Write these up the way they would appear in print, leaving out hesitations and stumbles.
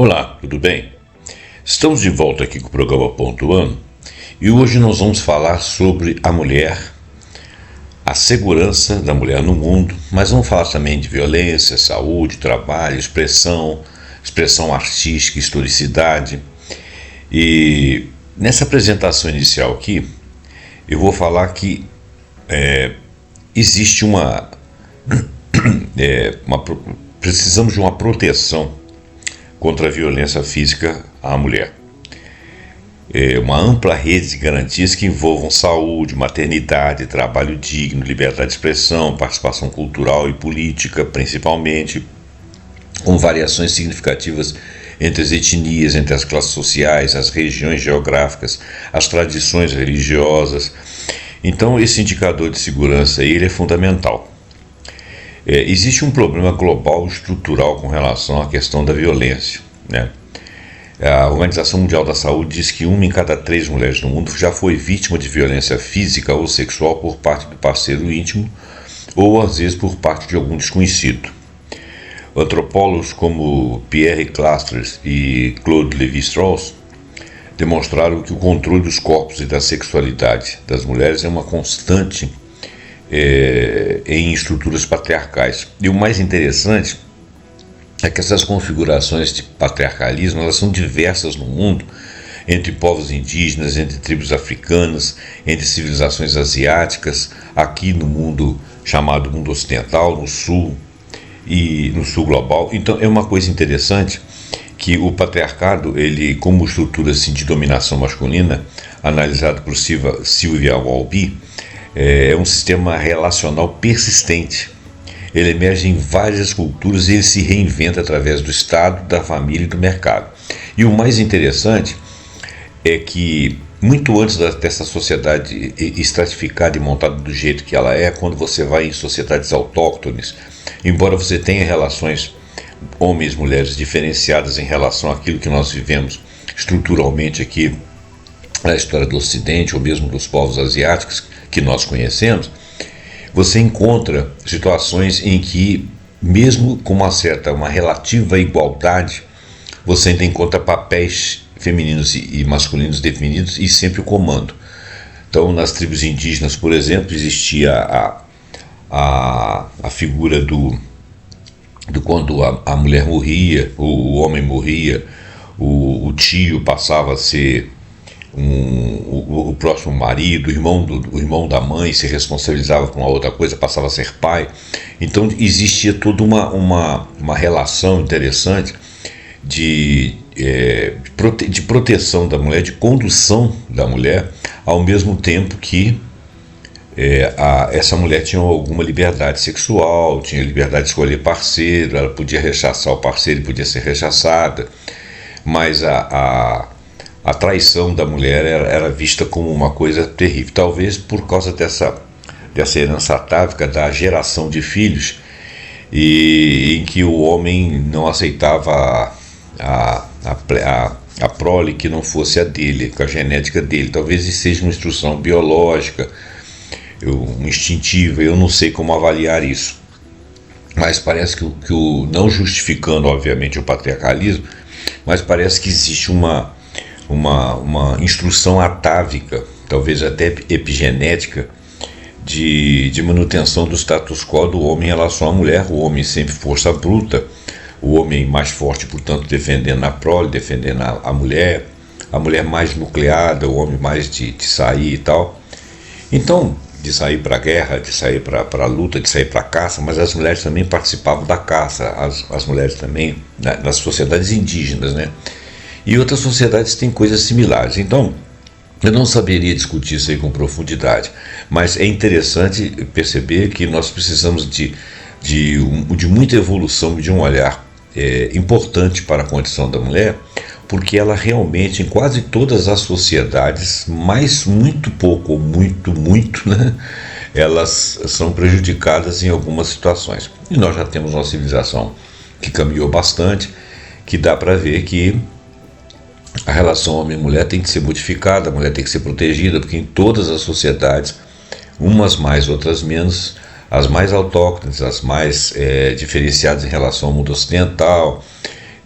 Olá, tudo bem? Estamos de volta aqui com o programa Pontuando e hoje nós vamos falar sobre a mulher, a segurança da mulher no mundo, mas vamos falar também de violência, saúde, trabalho, expressão artística, historicidade. E nessa apresentação inicial aqui, eu vou falar que existe precisamos de uma proteção contra a violência física à mulher. Uma ampla rede de garantias que envolvam saúde, maternidade, trabalho digno, liberdade de expressão, participação cultural e política, principalmente, com variações significativas entre as etnias, entre as classes sociais, as regiões geográficas, as tradições religiosas. Então, esse indicador de segurança ele é fundamental. Existe um problema global estrutural com relação à questão da violência, né? A Organização Mundial da Saúde diz que 1 em cada 3 mulheres no mundo já foi vítima de violência física ou sexual por parte do parceiro íntimo ou às vezes por parte de algum desconhecido. Antropólogos como Pierre Clastres e Claude Lévi-Strauss demonstraram que o controle dos corpos e da sexualidade das mulheres é uma constante em estruturas patriarcais. E o mais interessante é que essas configurações de patriarcalismo elas são diversas no mundo, entre povos indígenas, entre tribos africanas, entre civilizações asiáticas, aqui no mundo chamado mundo ocidental, no sul e no sul global. Então é uma coisa interessante que o patriarcado, ele como estrutura assim, de dominação masculina, analisado por Sylvia Walby, é um sistema relacional persistente. Ele emerge em várias culturas e ele se reinventa através do Estado, da família e do mercado. E o mais interessante é que, muito antes dessa sociedade estratificada e montada do jeito que ela é, quando você vai em sociedades autóctones, embora você tenha relações homens e mulheres diferenciadas em relação àquilo que nós vivemos estruturalmente aqui na história do Ocidente ou mesmo dos povos asiáticos que nós conhecemos, você encontra situações em que, mesmo com uma relativa igualdade, você ainda encontra papéis femininos e masculinos definidos e sempre o comando. Então, nas tribos indígenas, por exemplo, existia a figura do quando a mulher morria, o homem morria, o tio passava a ser o próximo marido, o irmão da mãe se responsabilizava por uma outra coisa, passava a ser pai. Então existia toda uma relação interessante de proteção da mulher, de condução da mulher, ao mesmo tempo que essa mulher tinha alguma liberdade sexual, tinha liberdade de escolher parceiro, ela podia rechaçar o parceiro e podia ser rechaçada, mas a traição da mulher era vista como uma coisa terrível, talvez por causa dessa herança atávica da geração de filhos, e em que o homem não aceitava a prole que não fosse a dele, com a genética dele. Talvez isso seja uma instrução biológica, instintiva, eu não sei como avaliar isso, mas parece que não justificando obviamente o patriarcalismo, mas parece que existe uma instrução atávica, talvez até epigenética, de manutenção do status quo do homem em relação à mulher. O homem sempre força bruta, o homem mais forte, portanto, defendendo a prole, defendendo a mulher mais nucleada, o homem mais de sair e tal. Então, de sair para a guerra, de sair para a luta, de sair para a caça, mas as mulheres também participavam da caça, as mulheres também, nas sociedades indígenas, né? E outras sociedades têm coisas similares. Então, eu não saberia discutir isso aí com profundidade, mas é interessante perceber que nós precisamos de muita evolução, de um olhar importante para a condição da mulher, porque ela realmente, em quase todas as sociedades, mas muito pouco ou muito, né, elas são prejudicadas em algumas situações. E nós já temos uma civilização que caminhou bastante, que dá para ver que a relação homem e mulher tem que ser modificada, a mulher tem que ser protegida, porque em todas as sociedades, umas mais, outras menos, as mais autóctones, as mais diferenciadas em relação ao mundo ocidental,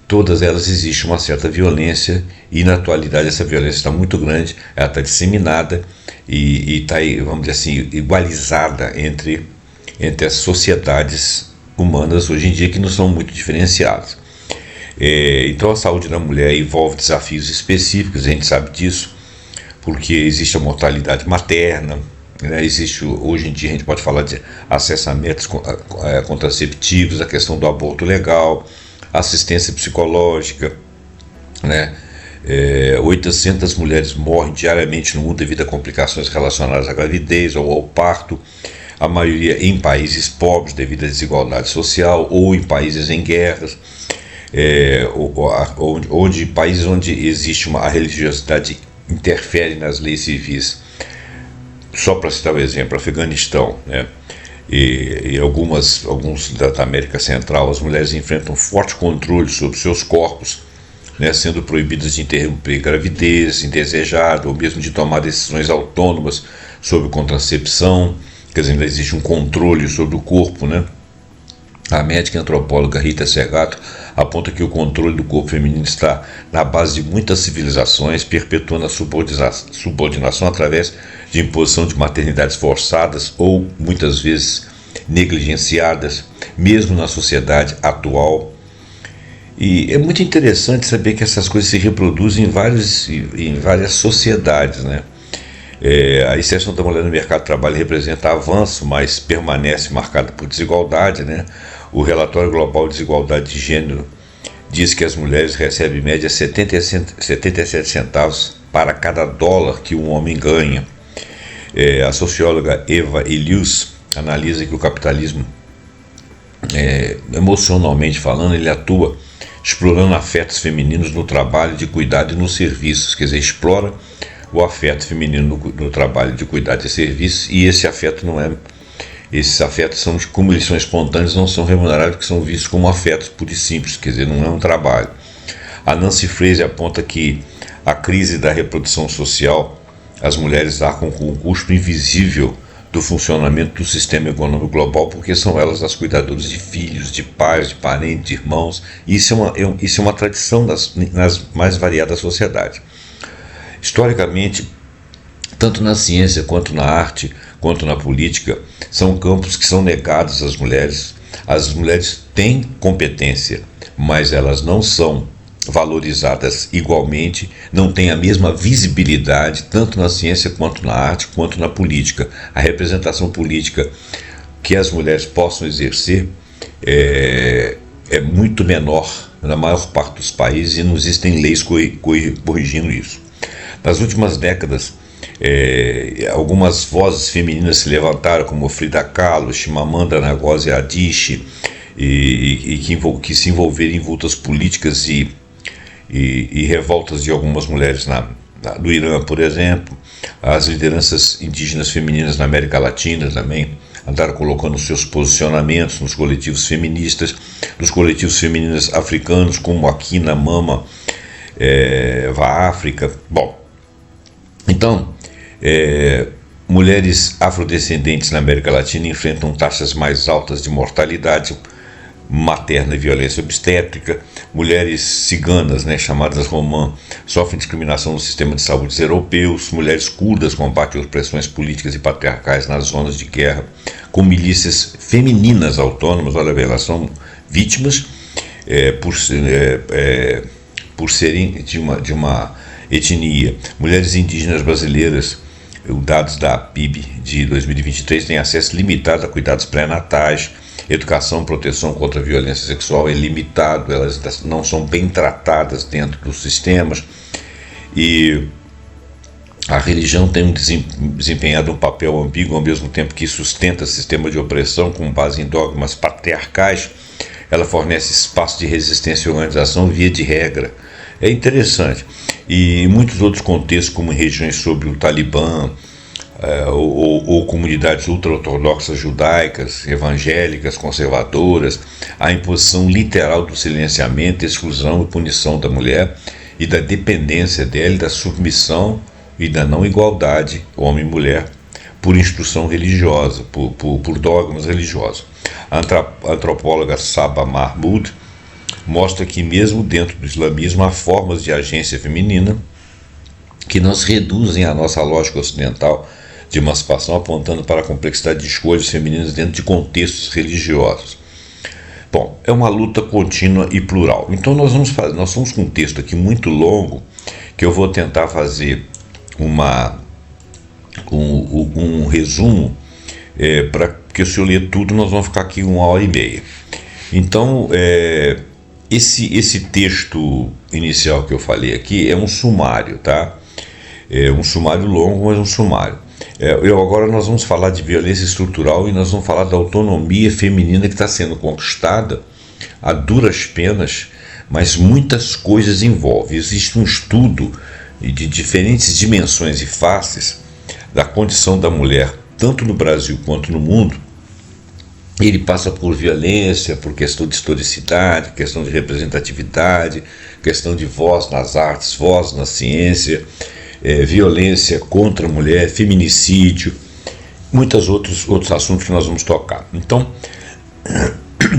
todas elas existe uma certa violência, e na atualidade essa violência está muito grande, ela está disseminada e está, vamos dizer assim, igualizada entre as sociedades humanas hoje em dia, que não são muito diferenciadas. Então a saúde da mulher envolve desafios específicos, a gente sabe disso, porque existe a mortalidade materna, né? Existe, hoje em dia a gente pode falar de acesso a métodos contraceptivos, a questão do aborto legal, assistência psicológica, né? 800 mulheres morrem diariamente no mundo devido a complicações relacionadas à gravidez ou ao parto, a maioria em países pobres devido à desigualdade social ou em países em guerras, países onde existe a religiosidade interfere nas leis civis. Só para citar o exemplo, Afeganistão, né? E alguns da América Central, as mulheres enfrentam forte controle sobre seus corpos, né, sendo proibidas de interromper gravidez indesejada ou mesmo de tomar decisões autônomas sobre contracepção. Quer dizer, ainda existe um controle sobre o corpo, né? A médica e antropóloga Rita Segato aponta que o controle do corpo feminino está na base de muitas civilizações, perpetuando a subordinação através de imposição de maternidades forçadas ou, muitas vezes, negligenciadas, mesmo na sociedade atual. E é muito interessante saber que essas coisas se reproduzem em várias sociedades, né? A inserção da mulher no mercado de trabalho representa avanço, mas permanece marcada por desigualdade, né? O relatório global de desigualdade de gênero diz que as mulheres recebem em média 77 centavos para cada dólar que um homem ganha. A socióloga Eva Illouz analisa que o capitalismo, emocionalmente falando, ele atua explorando afetos femininos no trabalho de cuidado e nos serviços, quer dizer, explora o afeto feminino no trabalho de cuidado e serviços, e esses afetos são, como eles são espontâneos, não são remunerados, que são vistos como afetos puros e simples, quer dizer, não é um trabalho. A Nancy Fraser aponta que a crise da reprodução social, as mulheres arcam com o custo invisível do funcionamento do sistema econômico global, porque são elas as cuidadoras de filhos, de pais, de parentes, de irmãos. Isso é uma tradição nas mais variadas sociedades. Historicamente, tanto na ciência quanto na arte, quanto na política, são campos que são negados às mulheres. As mulheres têm competência, mas elas não são valorizadas igualmente, não têm a mesma visibilidade, tanto na ciência quanto na arte, quanto na política. A representação política que as mulheres possam exercer é muito menor na maior parte dos países, e não existem leis corrigindo isso. Nas últimas décadas, algumas vozes femininas se levantaram, como Frida Kahlo, Chimamanda Ngozi Adichie, que se envolveram em lutas políticas e revoltas de algumas mulheres do Irã, por exemplo. As lideranças indígenas femininas na América Latina também andaram colocando seus posicionamentos nos coletivos feministas, nos coletivos femininos africanos, como aqui na Mama África. Bom, então, mulheres afrodescendentes na América Latina enfrentam taxas mais altas de mortalidade materna e violência obstétrica. Mulheres ciganas, chamadas romã, sofrem discriminação no sistema de saúde europeus. Mulheres curdas combatem opressões políticas e patriarcais nas zonas de guerra com milícias femininas autônomas. Olha bem, elas são vítimas por serem de uma etnia. Mulheres indígenas brasileiras, os dados da PIB de 2023, têm acesso limitado a cuidados pré-natais. Educação e proteção contra a violência sexual é limitado, elas não são bem tratadas dentro dos sistemas, e a religião tem desempenhado um papel ambíguo. Ao mesmo tempo que sustenta o sistema de opressão com base em dogmas patriarcais, ela fornece espaço de resistência e organização via de regra. É interessante. E em muitos outros contextos, como em regiões sobre o Talibã, ou comunidades ultra-ortodoxas judaicas, evangélicas, conservadoras, a imposição literal do silenciamento, exclusão e punição da mulher e da dependência dela, da submissão e da não igualdade homem-mulher por instrução religiosa, por dogmas religiosos. A antropóloga Saba Mahmood mostra que mesmo dentro do islamismo há formas de agência feminina que não se reduzem à nossa lógica ocidental de emancipação, apontando para a complexidade de escolhas femininas dentro de contextos religiosos. Bom, é uma luta contínua e plural. Então nós vamos com um texto aqui muito longo, que eu vou tentar fazer um resumo, porque se eu ler tudo nós vamos ficar aqui 1h30. Então, esse texto inicial que eu falei aqui é um sumário, tá? É um sumário longo, mas um sumário. Agora nós vamos falar de violência estrutural e nós vamos falar da autonomia feminina que está sendo conquistada a duras penas, mas muitas coisas envolvem. Existe um estudo de diferentes dimensões e faces da condição da mulher, tanto no Brasil quanto no mundo. Ele passa por violência, por questão de historicidade, questão de representatividade, questão de voz nas artes, voz na ciência, violência contra a mulher, feminicídio, muitos outros assuntos que nós vamos tocar. Então,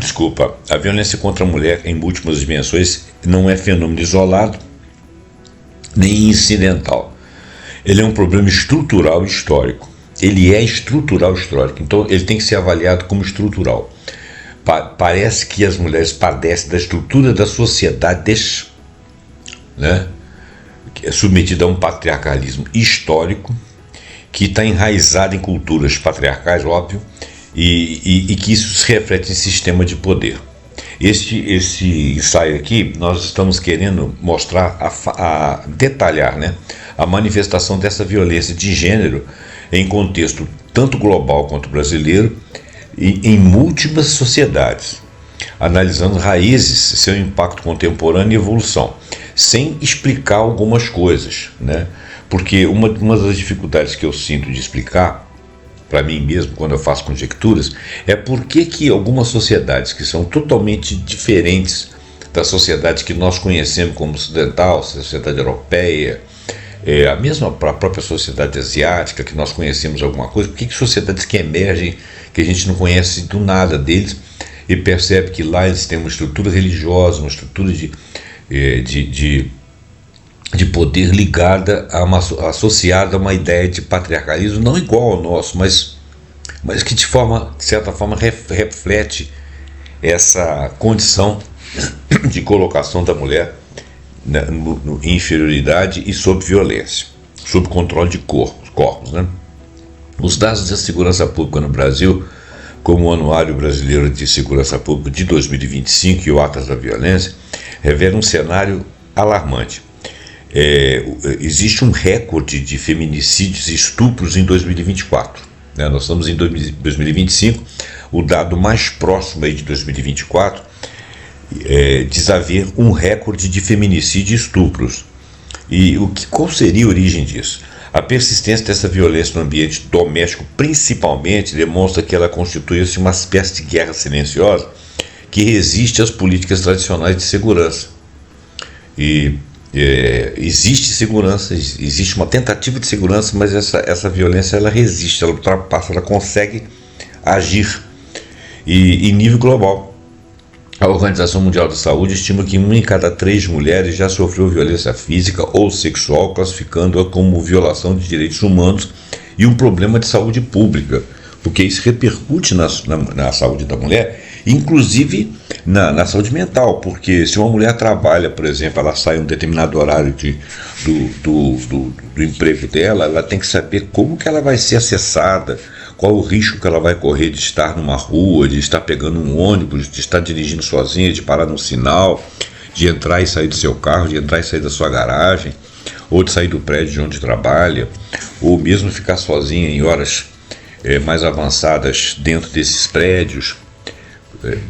desculpa, a violência contra a mulher em múltiplas dimensões não é fenômeno isolado nem incidental. Ele é um problema estrutural e histórico. Ele é estrutural e histórico, então ele tem que ser avaliado como estrutural. Parece que as mulheres padecem da estrutura da sociedade, né, que é submetida a um patriarcalismo histórico, que está enraizado em culturas patriarcais, óbvio, e que isso se reflete em sistema de poder. Esse ensaio aqui, nós estamos querendo mostrar, detalhar, né, a manifestação dessa violência de gênero em contexto tanto global quanto brasileiro e em múltiplas sociedades, analisando raízes, seu impacto contemporâneo e evolução, sem explicar algumas coisas, né? Porque uma das dificuldades que eu sinto de explicar para mim mesmo, quando eu faço conjecturas, é por que algumas sociedades que são totalmente diferentes da sociedade que nós conhecemos como ocidental, sociedade europeia, a própria sociedade asiática, que nós conhecemos alguma coisa, por que sociedades que emergem, que a gente não conhece do nada deles, e percebe que lá eles têm uma estrutura religiosa, uma estrutura de poder ligada, associada a uma ideia de patriarcalismo, não igual ao nosso, mas que de certa forma reflete essa condição de colocação da mulher em inferioridade e sob violência, sob controle de corpos, né? Os dados da segurança pública no Brasil, como o Anuário Brasileiro de Segurança Pública de 2025 e o Atlas da Violência, revelam um cenário alarmante. Existe um recorde de feminicídios e estupros em 2024. Né? Nós estamos em 2025, o dado mais próximo aí de 2024 diz haver um recorde de feminicídio e estupros. E qual seria a origem disso? A persistência dessa violência no ambiente doméstico, principalmente, demonstra que ela constitui-se uma espécie de guerra silenciosa que resiste às políticas tradicionais de segurança. Existe segurança, existe uma tentativa de segurança, mas essa violência ela resiste, ela ultrapassa, ela consegue agir. E em nível global, a Organização Mundial da Saúde estima que 1 em cada 3 mulheres já sofreu violência física ou sexual, classificando-a como violação de direitos humanos e um problema de saúde pública, porque isso repercute na saúde da mulher, inclusive na saúde mental, porque se uma mulher trabalha, por exemplo, ela sai em um determinado horário do emprego dela, ela tem que saber como que ela vai ser acessada, qual o risco que ela vai correr de estar numa rua, de estar pegando um ônibus, de estar dirigindo sozinha, de parar num sinal, de entrar e sair do seu carro, de entrar e sair da sua garagem, ou de sair do prédio de onde trabalha, ou mesmo ficar sozinha em horas mais avançadas dentro desses prédios,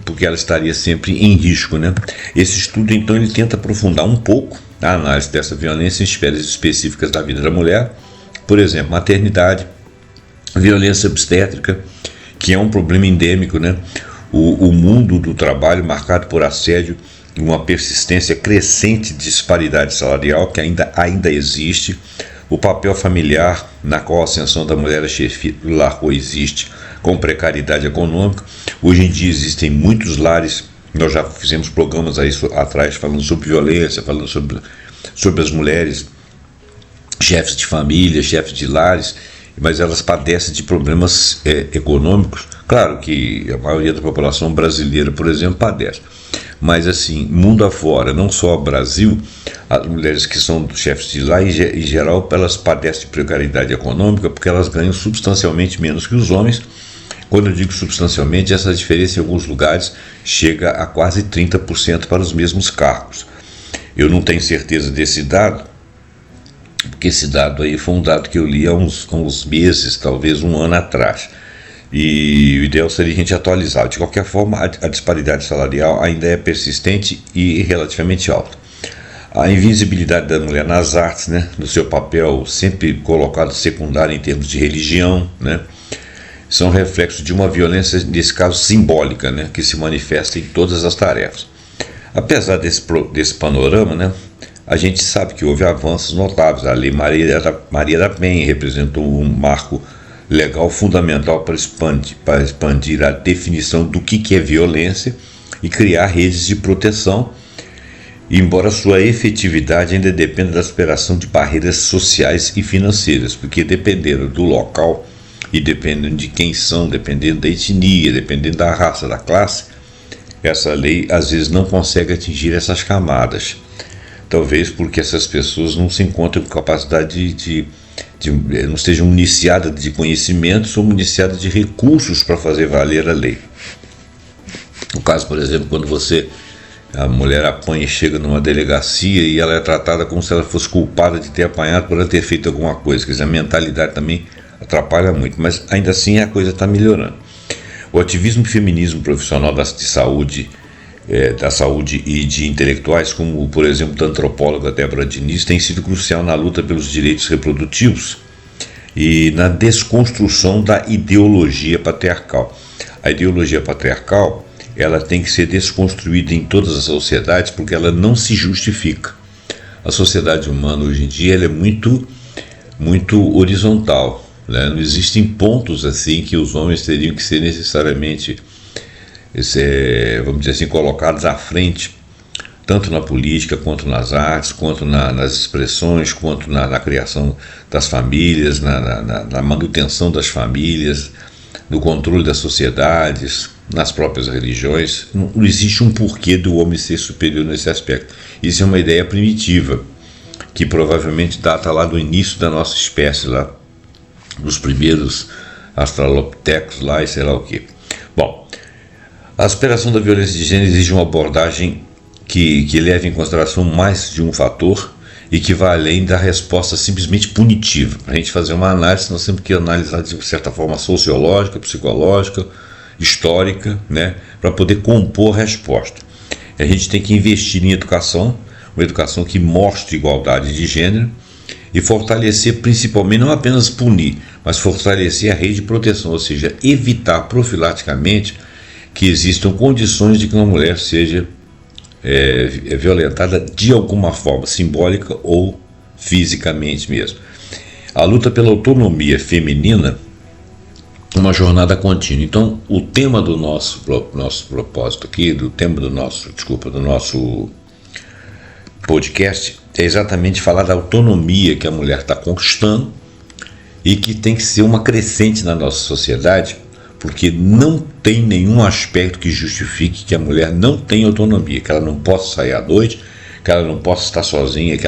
porque ela estaria sempre em risco, né? Esse estudo, então, ele tenta aprofundar um pouco a análise dessa violência em esferas específicas da vida da mulher, por exemplo, maternidade, violência obstétrica, que é um problema endêmico, né? O mundo do trabalho marcado por assédio e uma persistência crescente de disparidade salarial que ainda existe, o papel familiar, na qual a ascensão da mulher a chefia do lar coexiste com precariedade econômica. Hoje em dia existem muitos lares Nós já fizemos programas aí atrás falando sobre violência, falando sobre as mulheres, chefes de família, chefes de lares, mas elas padecem de problemas econômicos. Claro que a maioria da população brasileira, por exemplo, padece. Mas assim, mundo afora, não só Brasil, as mulheres que são chefes de lar, em geral, elas padecem de precariedade econômica porque elas ganham substancialmente menos que os homens. Quando eu digo substancialmente, essa diferença em alguns lugares chega a quase 30% para os mesmos cargos. Eu não tenho certeza desse dado, porque esse dado aí foi um dado que eu li há uns meses, talvez um ano atrás. E o ideal seria a gente atualizar. De qualquer forma, a disparidade salarial ainda é persistente e relativamente alta. A invisibilidade da mulher nas artes, né, no seu papel sempre colocado secundário em termos de religião, né, são reflexos de uma violência, nesse caso simbólica, né, que se manifesta em todas as tarefas. Apesar desse panorama, né, a gente sabe que houve avanços notáveis. A Lei Maria da Penha representou um marco legal fundamental para expandir a definição do que é violência e criar redes de proteção, embora sua efetividade ainda dependa da superação de barreiras sociais e financeiras, porque dependendo do local e dependendo de quem são, dependendo da etnia, dependendo da raça, da classe, essa lei às vezes não consegue atingir essas camadas. Talvez porque essas pessoas não se encontram com capacidade não estejam municiadas de conhecimentos ou municiadas de recursos para fazer valer a lei. No caso, por exemplo, quando a mulher apanha e chega numa delegacia e ela é tratada como se ela fosse culpada de ter apanhado por ela ter feito alguma coisa. Quer dizer, a mentalidade também atrapalha muito, mas ainda assim a coisa está melhorando. O ativismo e feminismo profissional da saúde e de intelectuais, como por exemplo da antropóloga Débora Diniz, tem sido crucial na luta pelos direitos reprodutivos e na desconstrução da ideologia patriarcal. A ideologia patriarcal, ela tem que ser desconstruída em todas as sociedades porque ela não se justifica. A sociedade humana hoje em dia ela é muito horizontal, né? Não existem pontos assim que os homens teriam que ser necessariamente vamos dizer assim, colocados à frente, tanto na política, quanto nas artes, quanto nas expressões, quanto na criação das famílias, na manutenção das famílias, no controle das sociedades, nas próprias religiões. Não existe um porquê do homem ser superior nesse aspecto. Isso é uma ideia primitiva, que provavelmente data lá do início da nossa espécie, lá dos primeiros australopithecus lá e sei lá o quê. Bom, a superação da violência de gênero exige uma abordagem que leve em consideração mais de um fator e que vai além da resposta simplesmente punitiva. Para a gente fazer uma análise, nós temos que analisar de certa forma sociológica, psicológica, histórica, né, para poder compor a resposta. A gente tem que investir em educação, uma educação que mostre igualdade de gênero e fortalecer principalmente, não apenas punir, mas fortalecer a rede de proteção, ou seja, evitar profilaticamente que existam condições de que uma mulher seja violentada de alguma forma, simbólica ou fisicamente mesmo. A luta pela autonomia feminina é uma jornada contínua. Então, o tema do nosso propósito aqui, do nosso podcast, é exatamente falar da autonomia que a mulher está conquistando e que tem que ser uma crescente na nossa sociedade, porque não tem nenhum aspecto que justifique que a mulher não tenha autonomia, que ela não possa sair à noite, que ela não possa estar sozinha, que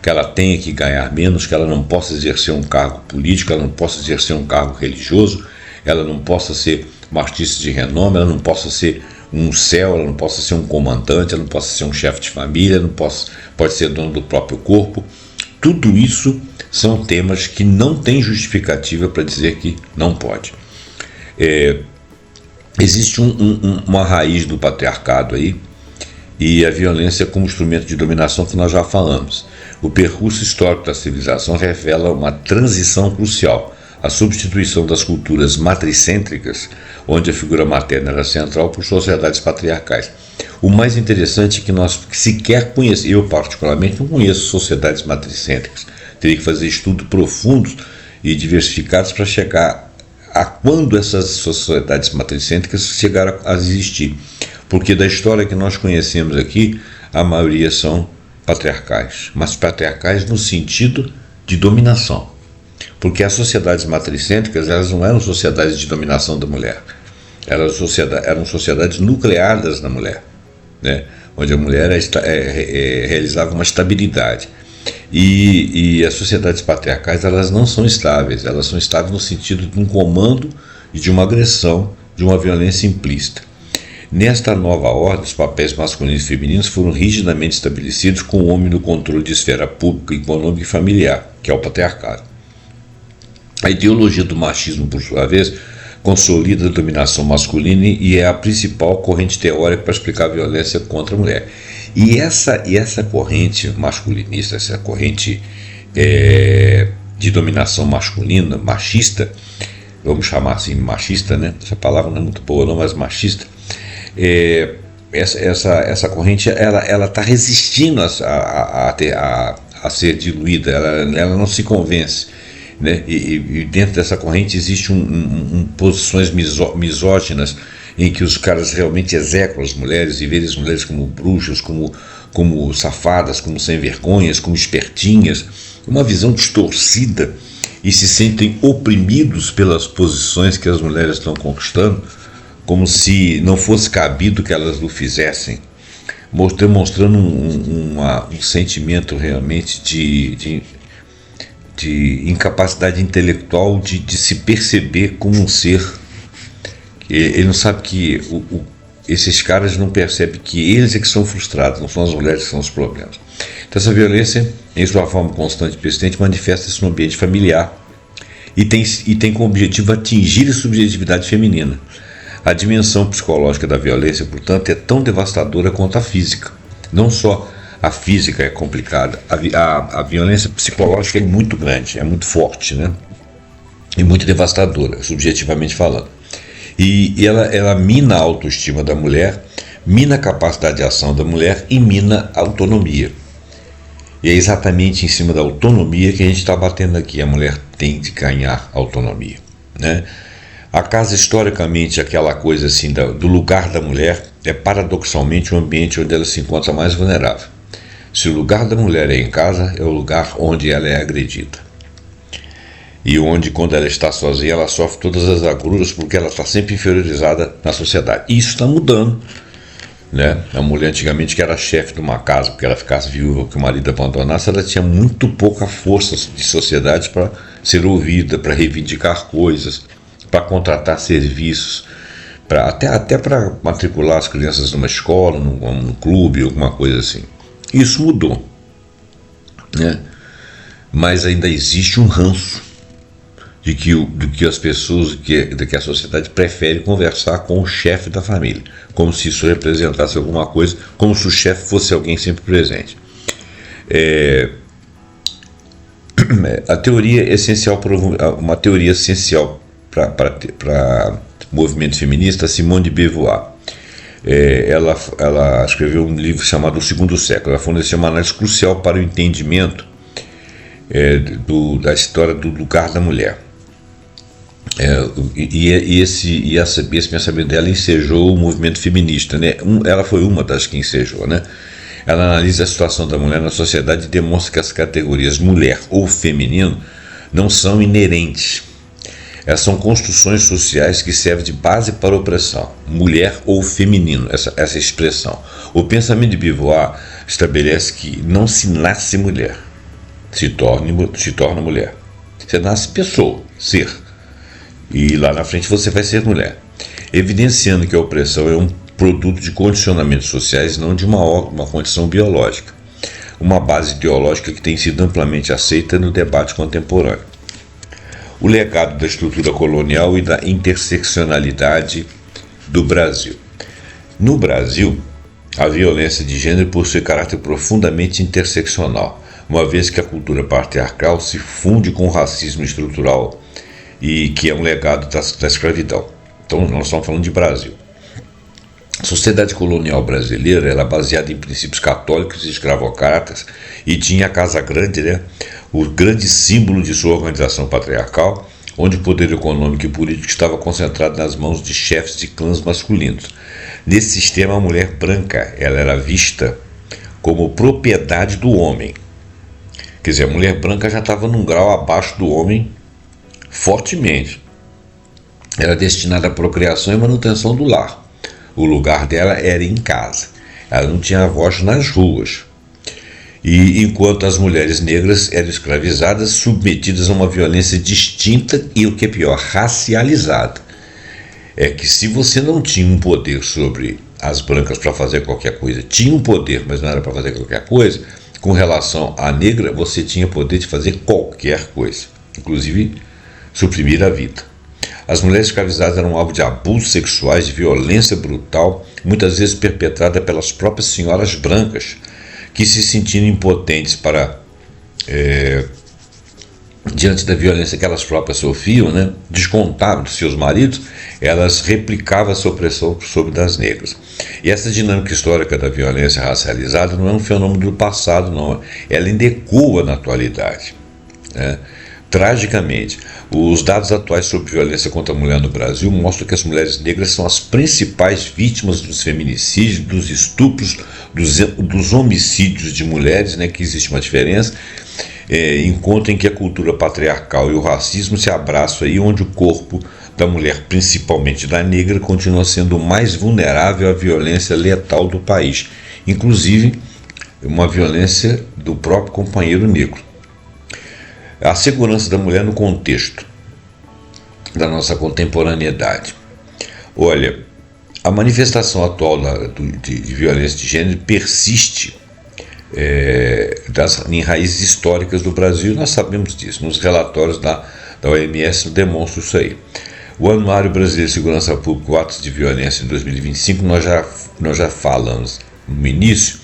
ela tenha que ganhar menos, que ela não possa exercer um cargo político, ela não possa exercer um cargo religioso, ela não possa ser uma artista de renome, ela não possa ser um céu, ela não possa ser um comandante, ela não possa ser um chefe de família, pode ser dono do próprio corpo. Tudo isso são temas que não têm justificativa para dizer que não pode. Existe uma raiz do patriarcado aí, e a violência como instrumento de dominação que nós já falamos. O percurso histórico da civilização revela uma transição crucial, a substituição das culturas matricêntricas, onde a figura materna era central, por sociedades patriarcais. O mais interessante é que nós sequer conhecemos, eu particularmente não conheço sociedades matricêntricas, teria que fazer estudos profundos e diversificados para chegar a quando essas sociedades matricêntricas chegaram a existir. Porque da história que nós conhecemos aqui, a maioria são patriarcais, mas patriarcais no sentido de dominação. Porque as sociedades matricêntricas, elas não eram sociedades de dominação da mulher, eram sociedades nucleadas na mulher, né? Onde a mulher realizava uma estabilidade. E as sociedades patriarcais, elas não são estáveis, elas são estáveis no sentido de um comando e de uma agressão, de uma violência implícita. Nesta nova ordem, os papéis masculinos e femininos foram rigidamente estabelecidos, com o homem no controle de esfera pública, econômica e familiar, que é o patriarcado. A ideologia do machismo, por sua vez, consolida a dominação masculina e é a principal corrente teórica para explicar a violência contra a mulher. E essa corrente masculinista, essa corrente de dominação masculina, machista, vamos chamar assim machista, né? Essa palavra não é muito boa não, mas machista, essa corrente ela está resistindo a ser diluída, ela não se convence. Né? E dentro dessa corrente existe posições misóginas em que os caras realmente execram as mulheres e veem as mulheres como bruxas, como safadas, como sem vergonhas, como espertinhas, uma visão distorcida, e se sentem oprimidos pelas posições que as mulheres estão conquistando, como se não fosse cabido que elas o fizessem, demonstrando um sentimento realmente de incapacidade intelectual de se perceber como um ser. Ele não sabe que esses caras não percebem que eles é que são frustrados, não são as mulheres que são os problemas. Então essa violência, em sua forma constante e persistente, manifesta-se no ambiente familiar e tem como objetivo atingir a subjetividade feminina. A dimensão psicológica da violência, portanto, é tão devastadora quanto a física. Não só a física é complicada, a violência psicológica é muito grande, é muito forte, né? E muito devastadora, subjetivamente falando. E ela mina a autoestima da mulher, mina a capacidade de ação da mulher e mina a autonomia. E é exatamente em cima da autonomia que a gente está batendo aqui. A mulher tem de ganhar autonomia, né? A casa, historicamente, aquela coisa assim do lugar da mulher, é paradoxalmente o ambiente onde ela se encontra mais vulnerável. Se o lugar da mulher é em casa, é o lugar onde ela é agredida. E onde, quando ela está sozinha, ela sofre todas as agruras, porque ela está sempre inferiorizada na sociedade. E isso está mudando, né? A mulher antigamente, que era chefe de uma casa, porque ela ficasse viúva, que o marido abandonasse, ela tinha muito pouca força de sociedade para ser ouvida, para reivindicar coisas, para contratar serviços, até para matricular as crianças numa escola, num clube, alguma coisa assim. Isso mudou, né? Mas ainda existe um ranço de que as pessoas, de que a sociedade prefere conversar com o chefe da família, como se isso representasse alguma coisa, como se o chefe fosse alguém sempre presente. A teoria é essencial, uma teoria essencial para o movimento feminista, Simone de Beauvoir. Ela escreveu um livro chamado O Segundo Século. Ela forneceu uma análise crucial para o entendimento da história do lugar da mulher. Esse pensamento dela ensejou o movimento feminista, né? Ela foi uma das que ensejou, né? Ela analisa a situação da mulher na sociedade e demonstra que as categorias mulher ou feminino não são inerentes. Essas são construções sociais que servem de base para a opressão, mulher ou feminino, essa expressão. O pensamento de Beauvoir estabelece que não se nasce mulher, se torna mulher. Você nasce pessoa, ser, e lá na frente você vai ser mulher, evidenciando que a opressão é um produto de condicionamentos sociais, não de uma condição biológica, uma base ideológica que tem sido amplamente aceita no debate contemporâneo. O legado da estrutura colonial e da interseccionalidade do Brasil. No Brasil, a violência de gênero possui caráter profundamente interseccional, uma vez que a cultura patriarcal se funde com o racismo estrutural e que é um legado da escravidão. Então, nós estamos falando de Brasil. A sociedade colonial brasileira era baseada em princípios católicos e escravocratas e tinha a Casa Grande, né, o grande símbolo de sua organização patriarcal, onde o poder econômico e político estava concentrado nas mãos de chefes de clãs masculinos. Nesse sistema, a mulher branca ela era vista como propriedade do homem. Quer dizer, a mulher branca já estava num grau abaixo do homem fortemente. Era destinada à procriação e manutenção do lar. O lugar dela era em casa. Ela não tinha voz nas ruas. E enquanto as mulheres negras eram escravizadas, submetidas a uma violência distinta e, o que é pior, racializada. É que se você não tinha um poder sobre as brancas para fazer qualquer coisa, tinha um poder, mas não era para fazer qualquer coisa, com relação à negra, você tinha poder de fazer qualquer coisa, inclusive suprimir a vida. As mulheres escravizadas eram alvo de abusos sexuais, de violência brutal, muitas vezes perpetrada pelas próprias senhoras brancas, que se sentindo impotentes diante da violência que elas próprias sofriam, né, descontavam dos seus maridos, elas replicavam essa opressão sobre das negras. E essa dinâmica histórica da violência racializada não é um fenômeno do passado, não. Ela ainda ecoa na atualidade, né? Tragicamente, os dados atuais sobre violência contra a mulher no Brasil mostram que as mulheres negras são as principais vítimas dos feminicídios, dos estupros, dos homicídios de mulheres, né, que existe uma diferença, enquanto em que a cultura patriarcal e o racismo se abraçam aí, onde o corpo da mulher, principalmente da negra, continua sendo o mais vulnerável à violência letal do país, inclusive uma violência do próprio companheiro negro. A segurança da mulher no contexto da nossa contemporaneidade. Olha, a manifestação atual de violência de gênero persiste em raízes históricas do Brasil, nós sabemos disso, nos relatórios da OMS demonstram isso aí. O Anuário Brasileiro de Segurança Pública, o Atos de Violência em 2025, nós já falamos no início,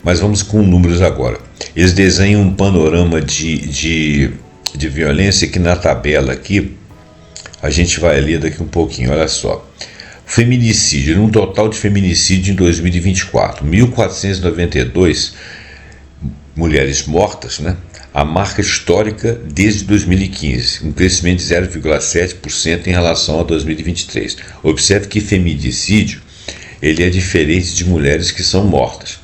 mas vamos com números agora. Eles desenham um panorama de violência que na tabela aqui a gente vai ler daqui um pouquinho, olha só. Feminicídio, um total de feminicídio em 2024, 1.492 mulheres mortas, né? A marca histórica desde 2015, um crescimento de 0,7% em relação a 2023. Observe que feminicídio ele é diferente de mulheres que são mortas.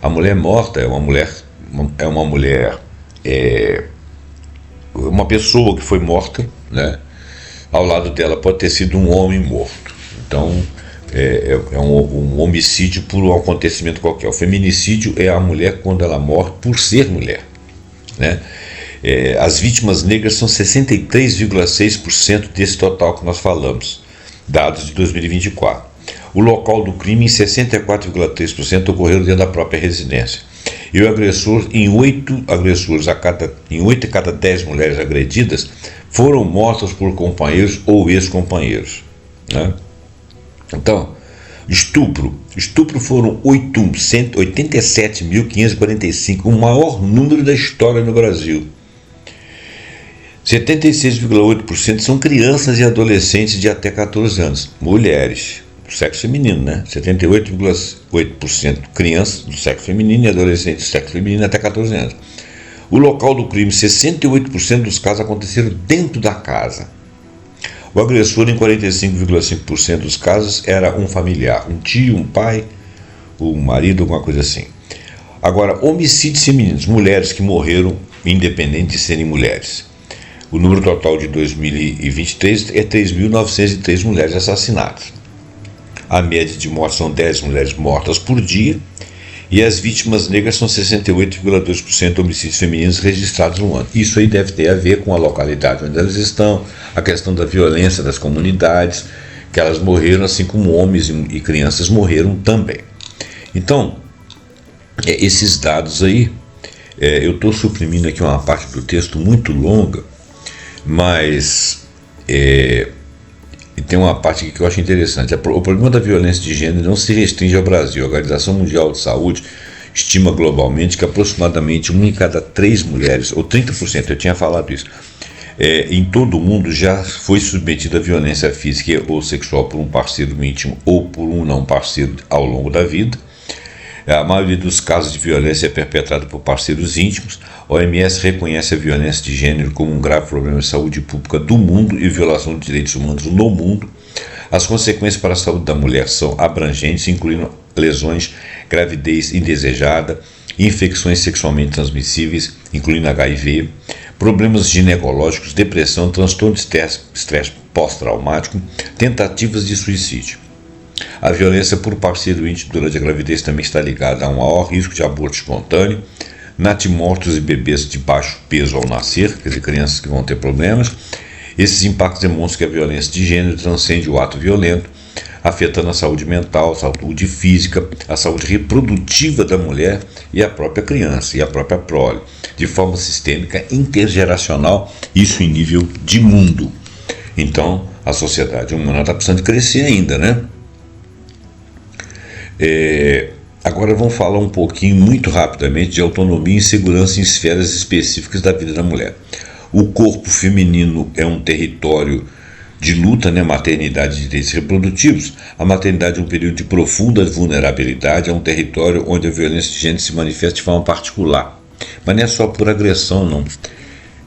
A mulher morta é uma pessoa que foi morta, né? Ao lado dela pode ter sido um homem morto. Então é um homicídio por um acontecimento qualquer. O feminicídio é a mulher quando ela morre por ser mulher, né? As vítimas negras são 63,6% desse total que nós falamos, dados de 2024. O local do crime, em 64,3%, ocorreu dentro da própria residência. E o agressor, em 8 a cada 10 mulheres agredidas, foram mortas por companheiros ou ex-companheiros, né? Então, estupro foram 87.545, o maior número da história no Brasil. 76,8% são crianças e adolescentes de até 14 anos, mulheres, do sexo feminino, né? 78,8% crianças do sexo feminino e adolescentes do sexo feminino até 14 anos. O local do crime, 68% dos casos aconteceram dentro da casa. O agressor, em 45,5% dos casos, era um familiar, um tio, um pai, um marido, alguma coisa assim. Agora, homicídios femininos, mulheres que morreram independente de serem mulheres. O número total de 2023 é 3.903 mulheres assassinadas. A média de morte são 10 mulheres mortas por dia e as vítimas negras são 68,2% de homicídios femininos registrados no ano. Isso aí deve ter a ver com a localidade onde elas estão, a questão da violência das comunidades, que elas morreram assim como homens e crianças morreram também. Então, esses dados aí, eu estou suprimindo aqui uma parte do texto muito longa, mas tem uma parte aqui que eu acho interessante. O problema da violência de gênero não se restringe ao Brasil. A Organização Mundial de Saúde estima globalmente que aproximadamente 1 em cada 3 mulheres, ou 30%, eu tinha falado isso, em todo o mundo já foi submetida à violência física ou sexual por um parceiro íntimo ou por um não parceiro ao longo da vida. A maioria dos casos de violência é perpetrada por parceiros íntimos. A OMS reconhece a violência de gênero como um grave problema de saúde pública do mundo e violação de direitos humanos no mundo. As consequências para a saúde da mulher são abrangentes, incluindo lesões, gravidez indesejada, infecções sexualmente transmissíveis, incluindo HIV, problemas ginecológicos, depressão, transtorno de estresse pós-traumático, tentativas de suicídio. A violência por parceiro íntimo durante a gravidez também está ligada a um maior risco de aborto espontâneo, natimortos e bebês de baixo peso ao nascer, quer dizer, crianças que vão ter problemas. Esses impactos demonstram que a violência de gênero transcende o ato violento, afetando a saúde mental, a saúde física, a saúde reprodutiva da mulher e a própria criança e a própria prole, de forma sistêmica, intergeracional, isso em nível de mundo. Então, a sociedade humana está precisando crescer ainda, né? Agora vamos falar um pouquinho, muito rapidamente, de autonomia e segurança em esferas específicas da vida da mulher. O corpo feminino é um território de luta, né? Maternidade e direitos reprodutivos. A maternidade é um período de profunda vulnerabilidade, é um território onde a violência de gênero se manifesta de forma particular. Mas não é só por agressão, não.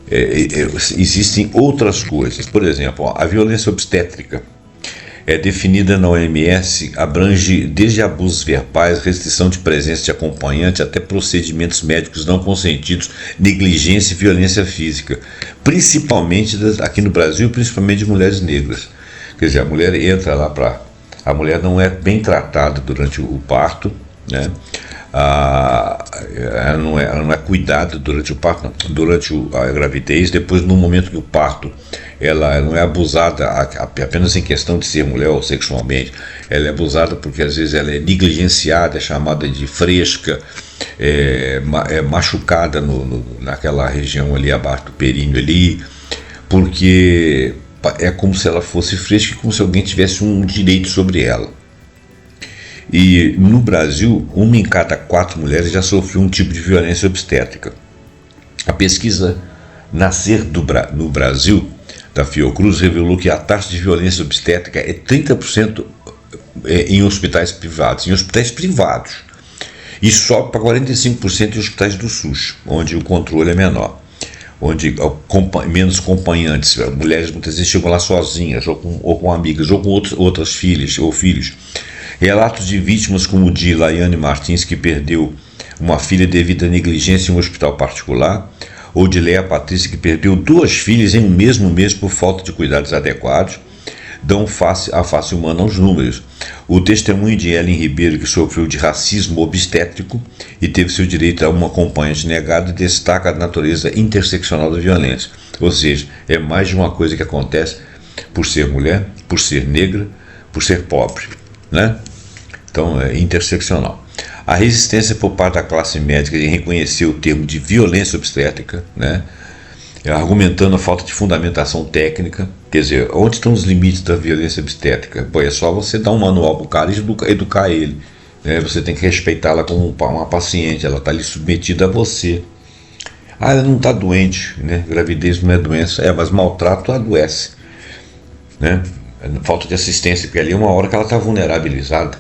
Existem outras coisas. Por exemplo, a violência obstétrica é definida na OMS, abrange desde abusos verbais, restrição de presença de acompanhante, até procedimentos médicos não consentidos, negligência e violência física, principalmente aqui no Brasil, principalmente de mulheres negras. Quer dizer, a mulher entra lá a mulher não é bem tratada durante o parto, né? Ela não é cuidada durante o parto, não. Durante a gravidez. Depois, no momento do parto, ela não é abusada apenas em questão de ser mulher ou sexualmente. Ela é abusada porque às vezes ela é negligenciada, é chamada de fresca, é machucada naquela região ali abaixo do períneo ali, porque é como se ela fosse fresca, como se alguém tivesse um direito sobre ela. E no Brasil, 1 em cada 4 mulheres já sofreu um tipo de violência obstétrica. A pesquisa Nascer no Brasil, da Fiocruz, revelou que a taxa de violência obstétrica é 30% em hospitais privados. E sobe para 45% em hospitais do SUS, onde o controle é menor, onde menos acompanhantes. Mulheres muitas vezes chegam lá sozinhas, ou com amigas, ou com outras filhas ou filhos. Relatos de vítimas como o de Laiane Martins, que perdeu uma filha devido à negligência em um hospital particular, ou de Leia Patrícia, que perdeu 2 filhas em um mesmo mês por falta de cuidados adequados, dão a face humana aos números. O testemunho de Ellen Ribeiro, que sofreu de racismo obstétrico e teve seu direito a uma acompanhante negado, destaca a natureza interseccional da violência. Ou seja, é mais de uma coisa que acontece por ser mulher, por ser negra, por ser pobre, né? Então é interseccional. A resistência por parte da classe médica em reconhecer o termo de violência obstétrica, né? Argumentando a falta de fundamentação técnica. Quer dizer, onde estão os limites da violência obstétrica? Pô, é só você dar um manual para o cara e educar ele, né? Você tem que respeitá-la como uma paciente, ela está ali submetida a você. Ela não está doente, né? Gravidez não é doença, mas maltrato adoece, né? Falta de assistência, porque ali é uma hora que ela está vulnerabilizada,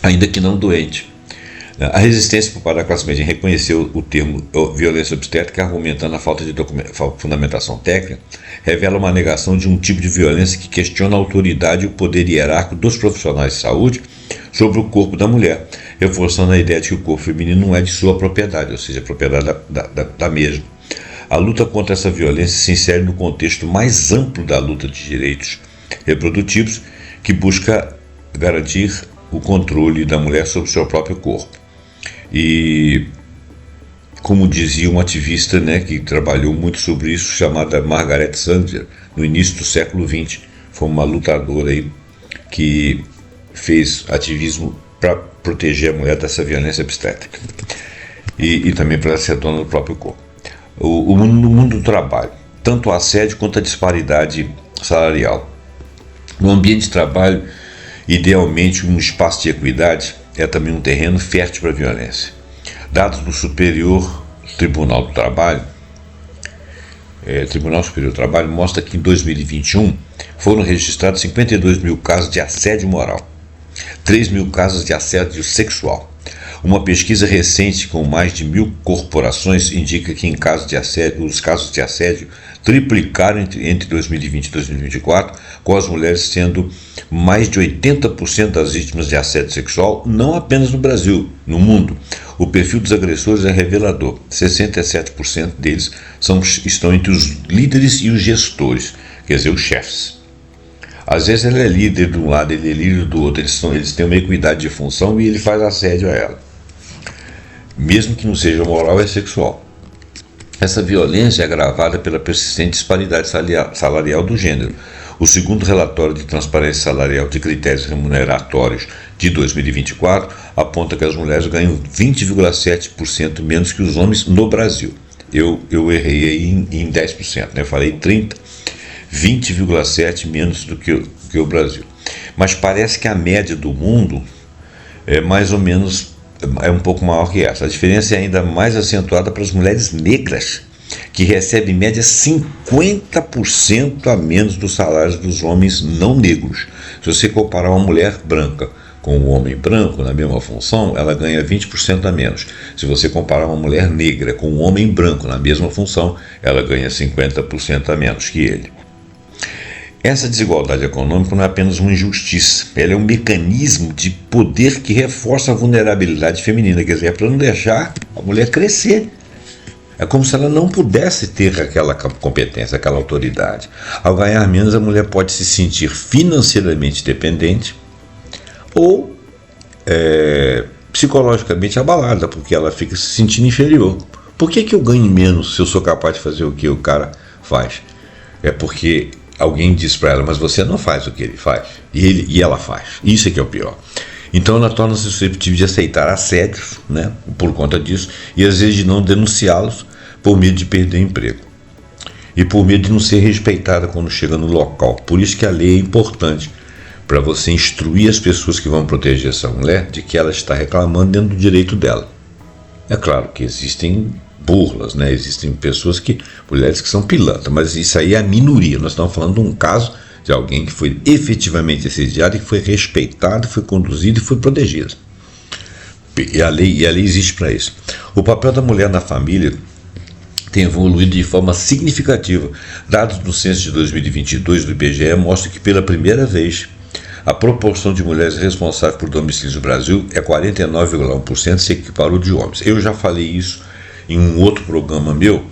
ainda que não doente. A resistência por parte da classe média em reconhecer o termo violência obstétrica, argumentando a falta de fundamentação técnica, revela uma negação de um tipo de violência que questiona a autoridade e o poder hierárquico dos profissionais de saúde sobre o corpo da mulher, reforçando a ideia de que o corpo feminino não é de sua propriedade, ou seja, propriedade da mesma. A luta contra essa violência se insere no contexto mais amplo da luta de direitos reprodutivos, que busca garantir o controle da mulher sobre o seu próprio corpo. E, como dizia um ativista, né, que trabalhou muito sobre isso, chamada Margaret Sanger, no início do século XX, foi uma lutadora aí que fez ativismo para proteger a mulher dessa violência obstétrica e também para ela ser dona do próprio corpo. No mundo do trabalho, tanto o assédio quanto a disparidade salarial. No ambiente de trabalho, idealmente um espaço de equidade é também um terreno fértil para a violência. Dados do Superior Tribunal do Trabalho, Tribunal Superior do Trabalho, mostra que em 2021 foram registrados 52 mil casos de assédio moral. 3 mil casos de assédio sexual. Uma pesquisa recente com mais de 1.000 corporações indica que os casos de assédio triplicaram entre 2020 e 2024, com as mulheres sendo mais de 80% das vítimas de assédio sexual, não apenas no Brasil, no mundo. O perfil dos agressores é revelador. 67% deles estão entre os líderes e os gestores, quer dizer, os chefes. Às vezes ele é líder de um lado, ele é líder do outro, eles têm uma equidade de função e ele faz assédio a ela. Mesmo que não seja moral, é sexual. Essa violência é agravada pela persistente disparidade salarial do gênero. O segundo relatório de transparência salarial de critérios remuneratórios de 2024 aponta que as mulheres ganham 20,7% menos que os homens no Brasil. Eu errei aí em 10%, né? Eu falei 30%, 20,7% menos do que o Brasil. Mas parece que a média do mundo é mais ou menos um pouco maior que essa. A diferença é ainda mais acentuada para as mulheres negras, que recebem em média 50% a menos dos salários dos homens não negros. Se você comparar uma mulher branca com um homem branco na mesma função, ela ganha 20% a menos. Se você comparar uma mulher negra com um homem branco na mesma função, ela ganha 50% a menos que ele. Essa desigualdade econômica não é apenas uma injustiça, ela é um mecanismo de poder que reforça a vulnerabilidade feminina, quer dizer, é para não deixar a mulher crescer. É como se ela não pudesse ter aquela competência, aquela autoridade. Ao ganhar menos, a mulher pode se sentir financeiramente dependente ou psicologicamente abalada, porque ela fica se sentindo inferior. Por que eu ganho menos se eu sou capaz de fazer o que o cara faz? É porque alguém diz para ela, mas você não faz o que ele faz, e ela faz. Isso é que é o pior. Então ela torna-se suscetível de aceitar assédios, né, por conta disso, e às vezes de não denunciá-los por medo de perder o emprego. E por medo de não ser respeitada quando chega no local. Por isso que a lei é importante, para você instruir as pessoas que vão proteger essa mulher de que ela está reclamando dentro do direito dela. É claro que existem burlas, né? Existem mulheres que são pilantras, mas isso aí é a minoria. Nós estamos falando de um caso de alguém que foi efetivamente assediado e que foi respeitado, foi conduzido e foi protegido. E a lei existe para isso. O papel da mulher na família tem evoluído de forma significativa. Dados do censo de 2022 do IBGE mostram que pela primeira vez a proporção de mulheres responsáveis por domicílios no Brasil é 49,1%, se equiparou de homens. Eu já falei isso em um outro programa meu,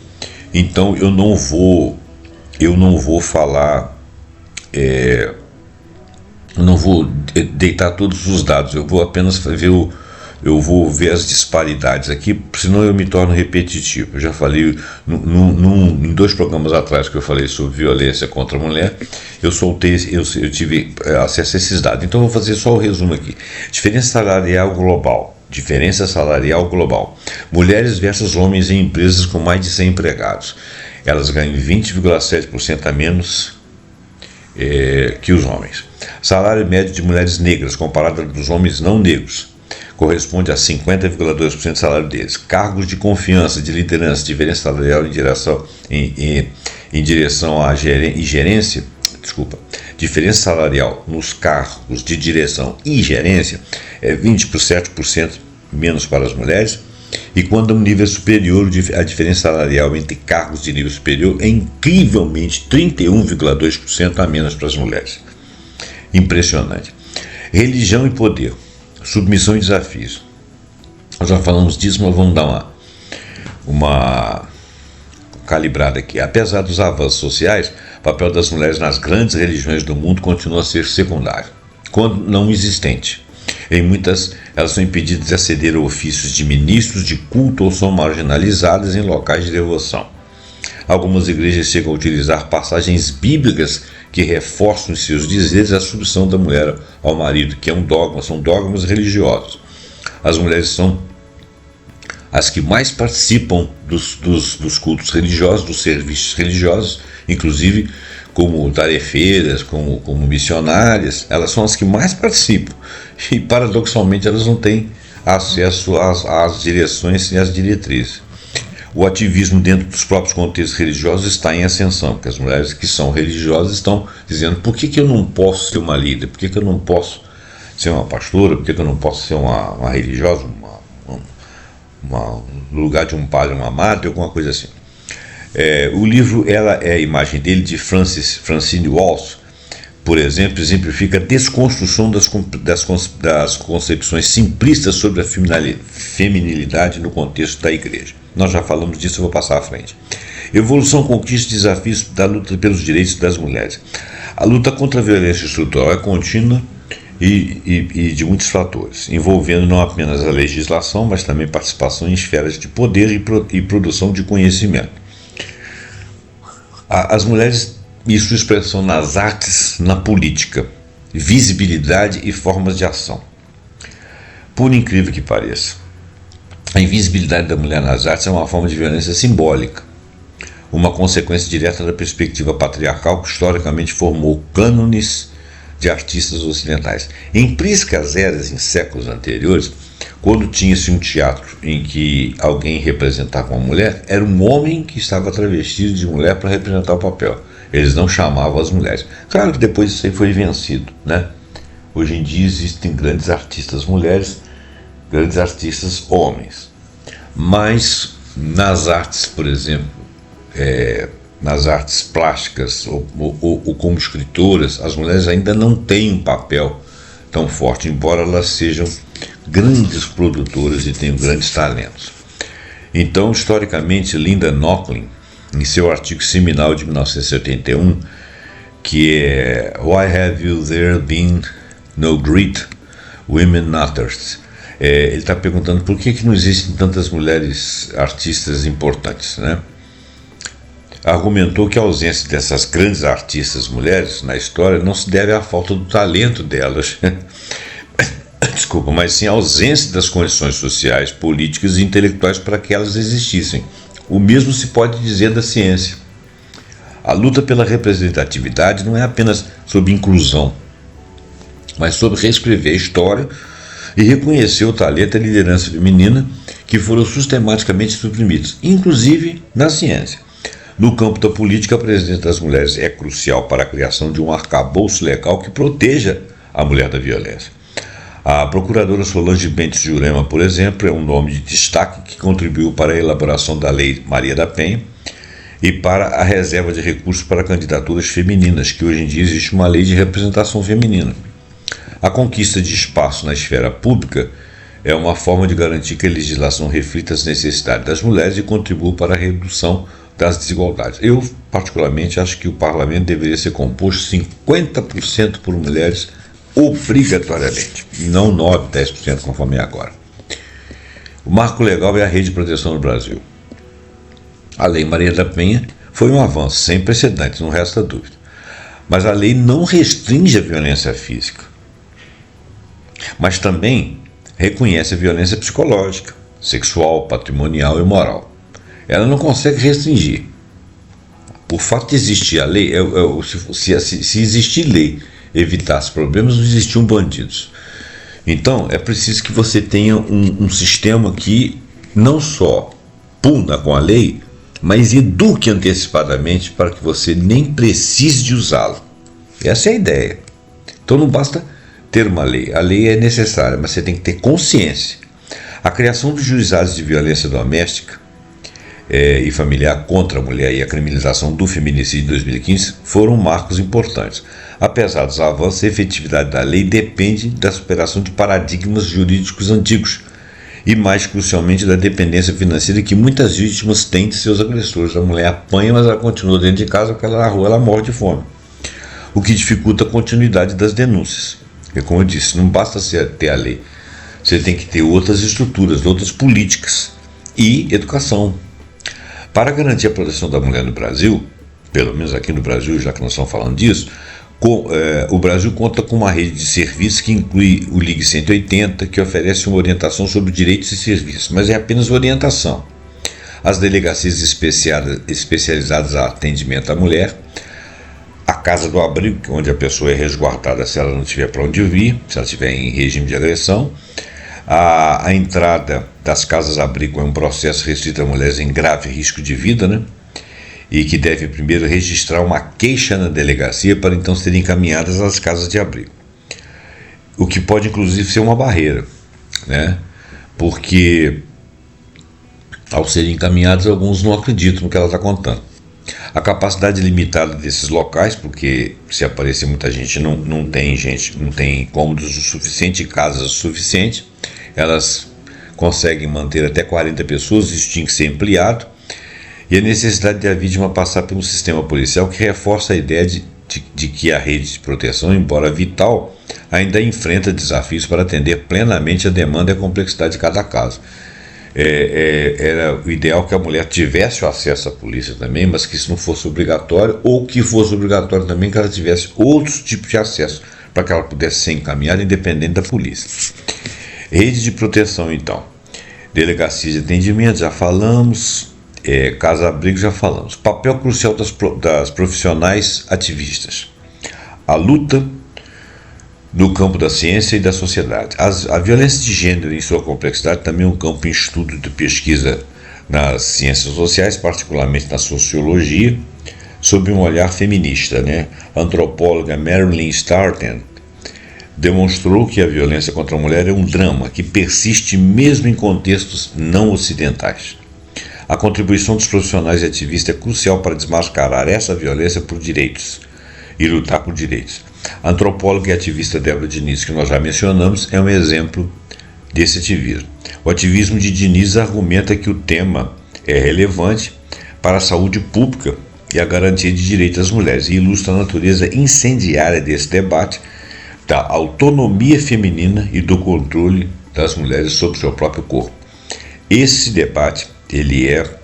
então eu não vou falar, eu não vou deitar todos os dados, eu vou apenas ver as disparidades aqui, senão eu me torno repetitivo. Eu já falei em 2 programas atrás que eu falei sobre violência contra a mulher, eu tive acesso a esses dados, então eu vou fazer só o resumo aqui. Diferença salarial global. Mulheres versus homens em empresas com mais de 100 empregados. Elas ganham 20,7% a menos que os homens. Salário médio de mulheres negras comparado ao dos homens não negros corresponde a 50,2% do salário deles. Cargos de confiança, de liderança, diferença salarial em direção à gerência, diferença salarial nos cargos de direção e gerência é 27% menos para as mulheres, e quando a um nível superior, a diferença salarial entre cargos de nível superior é incrivelmente 31,2% a menos para as mulheres. Impressionante. Religião e poder, submissão e desafios. Nós já falamos disso, mas vamos dar uma calibrada aqui. Apesar dos avanços sociais, o papel das mulheres nas grandes religiões do mundo continua a ser secundário, quando não existente. Em muitas, elas são impedidas de aceder a ofícios de ministros de culto ou são marginalizadas em locais de devoção. Algumas igrejas chegam a utilizar passagens bíblicas que reforçam em seus dizeres a submissão da mulher ao marido, que é um dogma, são dogmas religiosos. As mulheres são as que mais participam dos cultos religiosos, dos serviços religiosos, inclusive como tarefeiras, como missionárias, elas são as que mais participam. E, paradoxalmente, elas não têm acesso às direções e às diretrizes. O ativismo dentro dos próprios contextos religiosos está em ascensão, porque as mulheres que são religiosas estão dizendo: por que eu não posso ser uma líder? Por que eu não posso ser uma pastora? Por que eu não posso ser uma religiosa, no lugar de um padre, uma madre, alguma coisa assim? O livro, ela é a imagem dele, de Francine Walsh, por exemplo, exemplifica a desconstrução das concepções simplistas sobre a feminilidade no contexto da igreja. Nós já falamos disso, eu vou passar à frente. Evolução, conquista e desafios da luta pelos direitos das mulheres. A luta contra a violência estrutural é contínua e de muitos fatores, envolvendo não apenas a legislação, mas também participação em esferas de poder e produção de conhecimento. As mulheres e sua expressão nas artes, na política, visibilidade e formas de ação. Por incrível que pareça, a invisibilidade da mulher nas artes é uma forma de violência simbólica, uma consequência direta da perspectiva patriarcal que historicamente formou cânones de artistas ocidentais. Em priscas eras, em séculos anteriores, quando tinha-se um teatro em que alguém representava uma mulher, era um homem que estava travestido de mulher para representar o papel. Eles não chamavam as mulheres. Claro que depois isso aí foi vencido, né? Hoje em dia existem grandes artistas mulheres, grandes artistas homens. Mas nas artes, por exemplo, nas artes plásticas ou como escritoras, as mulheres ainda não têm um papel tão forte, embora elas sejam grandes produtoras e tenham grandes talentos. Então, historicamente, Linda Nochlin, em seu artigo seminal de 1971, que é Why Have You There Been No Great Women Matters? Ele está perguntando por que não existem tantas mulheres artistas importantes, né? Argumentou que a ausência dessas grandes artistas mulheres na história não se deve à falta do talento delas, desculpa, mas sim à ausência das condições sociais, políticas e intelectuais para que elas existissem. O mesmo se pode dizer da ciência. A luta pela representatividade não é apenas sobre inclusão, mas sobre reescrever a história e reconhecer o talento e a liderança feminina que foram sistematicamente suprimidos, inclusive na ciência. No campo da política, a presença das mulheres é crucial para a criação de um arcabouço legal que proteja a mulher da violência. A procuradora Solange Bentes Jurema, por exemplo, é um nome de destaque que contribuiu para a elaboração da Lei Maria da Penha e para a reserva de recursos para candidaturas femininas, que hoje em dia existe uma lei de representação feminina. A conquista de espaço na esfera pública é uma forma de garantir que a legislação reflita as necessidades das mulheres e contribua para a redução das desigualdades. Eu, particularmente, acho que o parlamento deveria ser composto 50% por mulheres obrigatoriamente, não 9%, 10% conforme é agora. O marco legal é a Rede de Proteção no Brasil. A Lei Maria da Penha foi um avanço sem precedentes, não resta dúvida. Mas a lei não restringe a violência física, mas também reconhece a violência psicológica, sexual, patrimonial e moral. Ela não consegue restringir. O fato de existir a lei, se existir lei evitasse problemas, não existiam bandidos. Então, é preciso que você tenha um sistema que não só puna com a lei, mas eduque antecipadamente para que você nem precise de usá-lo. Essa é a ideia. Então não basta ter uma lei. A lei é necessária, mas você tem que ter consciência. A criação dos juizados de violência doméstica e familiar contra a mulher e a criminalização do feminicídio de 2015 foram marcos importantes. Apesar dos avanços, a efetividade da lei depende da superação de paradigmas jurídicos antigos e, mais crucialmente, da dependência financeira que muitas vítimas têm de seus agressores. A mulher apanha, mas ela continua dentro de casa, porque ela na rua ela morre de fome, o que dificulta a continuidade das denúncias. E, como eu disse, não basta ter a lei, você tem que ter outras estruturas, outras políticas e educação. Para garantir a proteção da mulher no Brasil, pelo menos aqui no Brasil, já que nós estamos falando disso, o Brasil conta com uma rede de serviços que inclui o Ligue 180, que oferece uma orientação sobre direitos e serviços, mas é apenas orientação. As delegacias especializadas a atendimento à mulher, a Casa do Abrigo, onde a pessoa é resguardada se ela não tiver para onde vir, se ela estiver em regime de agressão. A entrada das casas-abrigo é um processo restrito a mulheres em grave risco de vida, né? E que deve primeiro registrar uma queixa na delegacia para então serem encaminhadas às casas de abrigo. o que pode inclusive ser uma barreira, né? Porque ao serem encaminhados, alguns não acreditam no que ela está contando. A capacidade limitada desses locais, porque se aparecer muita gente, não tem cômodos o suficiente, casas o suficiente, elas conseguem manter até 40 pessoas, isso tinha que ser ampliado, e a necessidade de a vítima passar pelo sistema policial, que reforça a ideia de que a rede de proteção, embora vital, ainda enfrenta desafios para atender plenamente a demanda e a complexidade de cada caso. Era o ideal que a mulher tivesse o acesso à polícia também, mas que isso não fosse obrigatório, ou que fosse obrigatório também que ela tivesse outros tipos de acesso, para que ela pudesse ser encaminhada independente da polícia. Rede de proteção, então. Delegacia de atendimento, já falamos. Casa-abrigo, já falamos. Papel crucial das profissionais ativistas. A luta no campo da ciência e da sociedade. A violência de gênero, em sua complexidade, também é um campo em estudo de pesquisa nas ciências sociais, particularmente na sociologia, sob um olhar feminista, né? A antropóloga Marilyn Starten demonstrou que a violência contra a mulher é um drama que persiste mesmo em contextos não ocidentais. A contribuição dos profissionais e ativistas é crucial para desmascarar essa violência por direitos e lutar por direitos. A antropóloga e ativista Débora Diniz, que nós já mencionamos, é um exemplo desse ativismo. O ativismo de Diniz argumenta que o tema é relevante para a saúde pública e a garantia de direitos das mulheres, e ilustra a natureza incendiária desse debate, da autonomia feminina e do controle das mulheres sobre o seu próprio corpo. Esse debate, ele é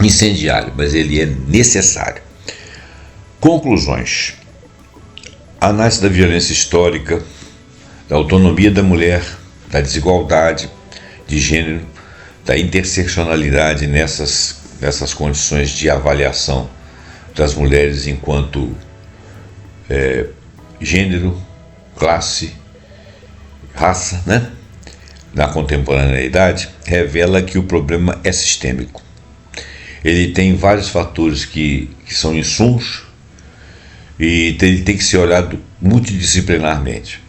incendiário, mas ele é necessário. Conclusões. Análise da violência histórica, da autonomia da mulher, da desigualdade de gênero, da interseccionalidade nessas condições de avaliação das mulheres enquanto gênero, classe, raça, né? Na contemporaneidade, revela que o problema é sistêmico. Ele tem vários fatores que são insumos, e ele tem que ser olhado multidisciplinarmente.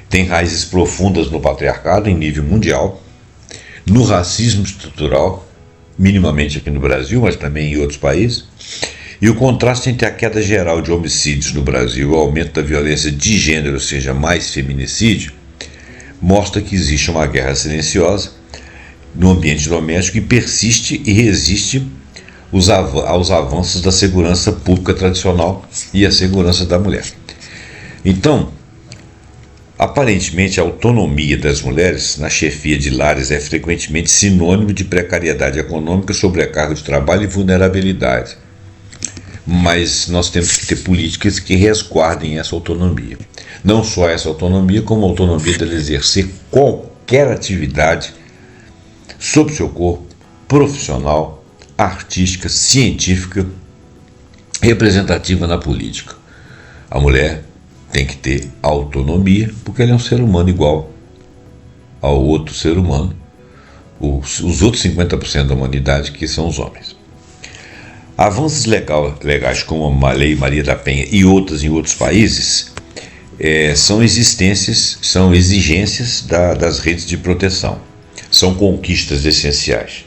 Tem raízes profundas no patriarcado em nível mundial, no racismo estrutural, minimamente aqui no Brasil, mas também em outros países, e o contraste entre a queda geral de homicídios no Brasil e o aumento da violência de gênero, ou seja, mais feminicídio, mostra que existe uma guerra silenciosa no ambiente doméstico e persiste e resiste aos avanços da segurança pública tradicional e a segurança da mulher. Então, aparentemente, a autonomia das mulheres na chefia de lares é frequentemente sinônimo de precariedade econômica, sobrecarga de trabalho e vulnerabilidade. Mas nós temos que ter políticas que resguardem essa autonomia. Não só essa autonomia, como a autonomia de exercer qualquer atividade sobre seu corpo, profissional, artística, científica, representativa na política. A mulher tem que ter autonomia, porque ela é um ser humano igual ao outro ser humano, os outros 50% da humanidade, que são os homens. Avanços legais como a Lei Maria da Penha e outras em outros países são exigências das redes de proteção, são conquistas essenciais.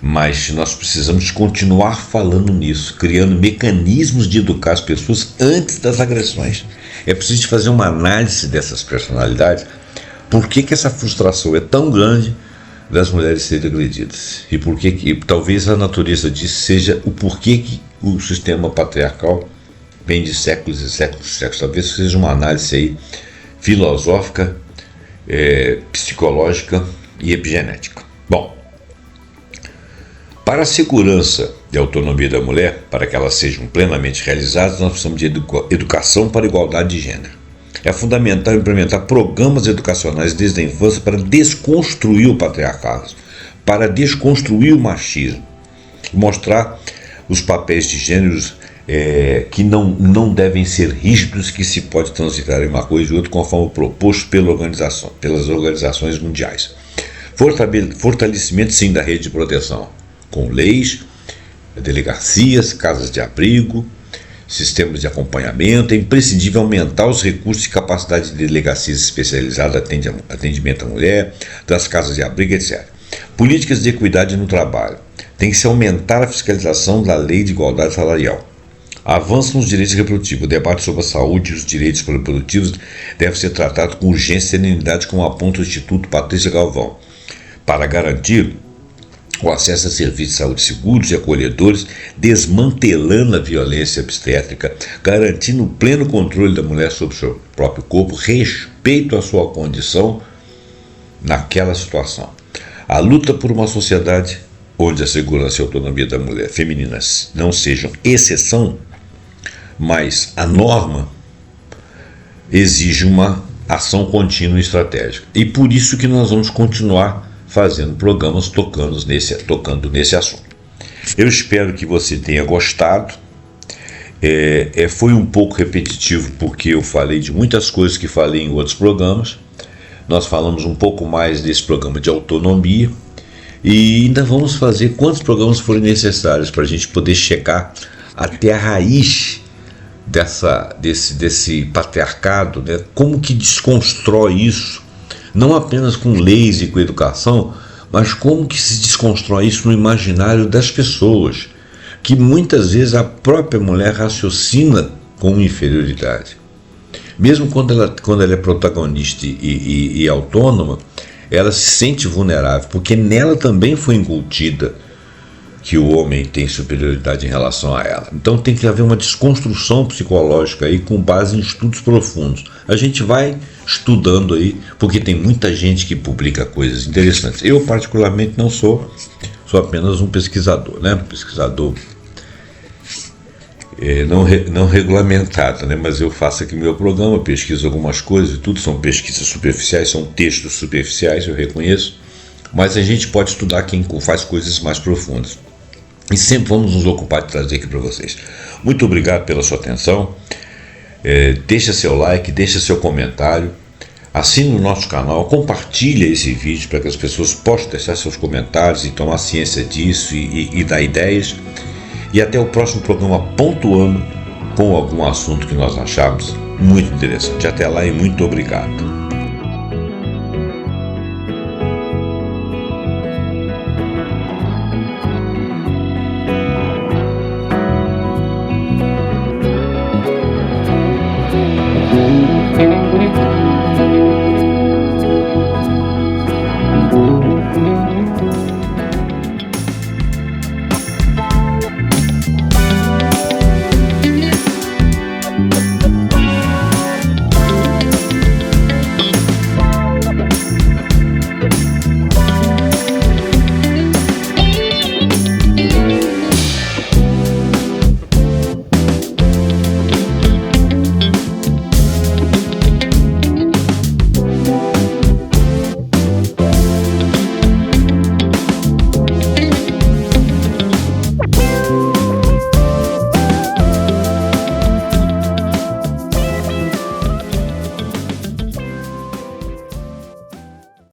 Mas nós precisamos continuar falando nisso, criando mecanismos de educar as pessoas antes das agressões. É preciso fazer uma análise dessas personalidades. Por que essa frustração é tão grande das mulheres serem agredidas? E por que talvez a natureza disso seja o porquê que o sistema patriarcal vem de séculos e séculos e séculos. Talvez seja uma análise aí filosófica, psicológica e epigenética. Bom, para a segurança e autonomia da mulher, para que elas sejam plenamente realizadas, nós precisamos de educação para a igualdade de gênero. É fundamental implementar programas educacionais desde a infância para desconstruir o patriarcado, para desconstruir o machismo, mostrar os papéis de gêneros que não devem ser rígidos, que se pode transitar em uma coisa e outra conforme proposto pelas organizações mundiais. Fortalecimento, sim, da rede de proteção, com leis, delegacias, casas de abrigo, sistemas de acompanhamento. É imprescindível aumentar os recursos e capacidade de delegacias especializadas de atendimento à mulher, das casas de abrigo, etc. Políticas de equidade no trabalho. Tem que se aumentar a fiscalização da lei de igualdade salarial. Avanço nos direitos reprodutivos. O debate sobre a saúde e os direitos reprodutivos deve ser tratado com urgência e serenidade, como aponta o Instituto Patrícia Galvão, para garantir o acesso a serviços de saúde seguros e acolhedores, desmantelando a violência obstétrica, garantindo o pleno controle da mulher sobre o seu próprio corpo, respeito à sua condição naquela situação. A luta por uma sociedade onde a segurança e a autonomia da mulher feminina não sejam exceção, mas a norma, exige uma ação contínua e estratégica. E por isso que nós vamos continuar fazendo programas tocando nesse assunto. Eu espero que você tenha gostado. Foi um pouco repetitivo porque eu falei de muitas coisas que falei em outros programas. Nós falamos um pouco mais desse programa de autonomia e ainda vamos fazer quantos programas forem necessários para a gente poder chegar até a raiz desse patriarcado, né? Como que desconstrói isso, não apenas com leis e com educação, mas como que se desconstrói isso no imaginário das pessoas, que muitas vezes a própria mulher raciocina com inferioridade. Mesmo quando ela é protagonista e autônoma, ela se sente vulnerável, porque nela também foi incutida que o homem tem superioridade em relação a ela. Então tem que haver uma desconstrução psicológica aí com base em estudos profundos. A gente vai estudando aí, porque tem muita gente que publica coisas interessantes. Eu particularmente não sou apenas um pesquisador, né? Pesquisador não regulamentado, né? Mas eu faço aqui meu programa, pesquiso algumas coisas e tudo, são pesquisas superficiais, são textos superficiais, eu reconheço, mas a gente pode estudar quem faz coisas mais profundas. E sempre vamos nos ocupar de trazer aqui para vocês. Muito obrigado pela sua atenção. Deixa seu like, deixa seu comentário, assine o nosso canal, compartilha esse vídeo para que as pessoas possam deixar seus comentários e tomar ciência disso e dar ideias. E até o próximo programa pontuando com algum assunto que nós acharmos muito interessante. Até lá e muito obrigado.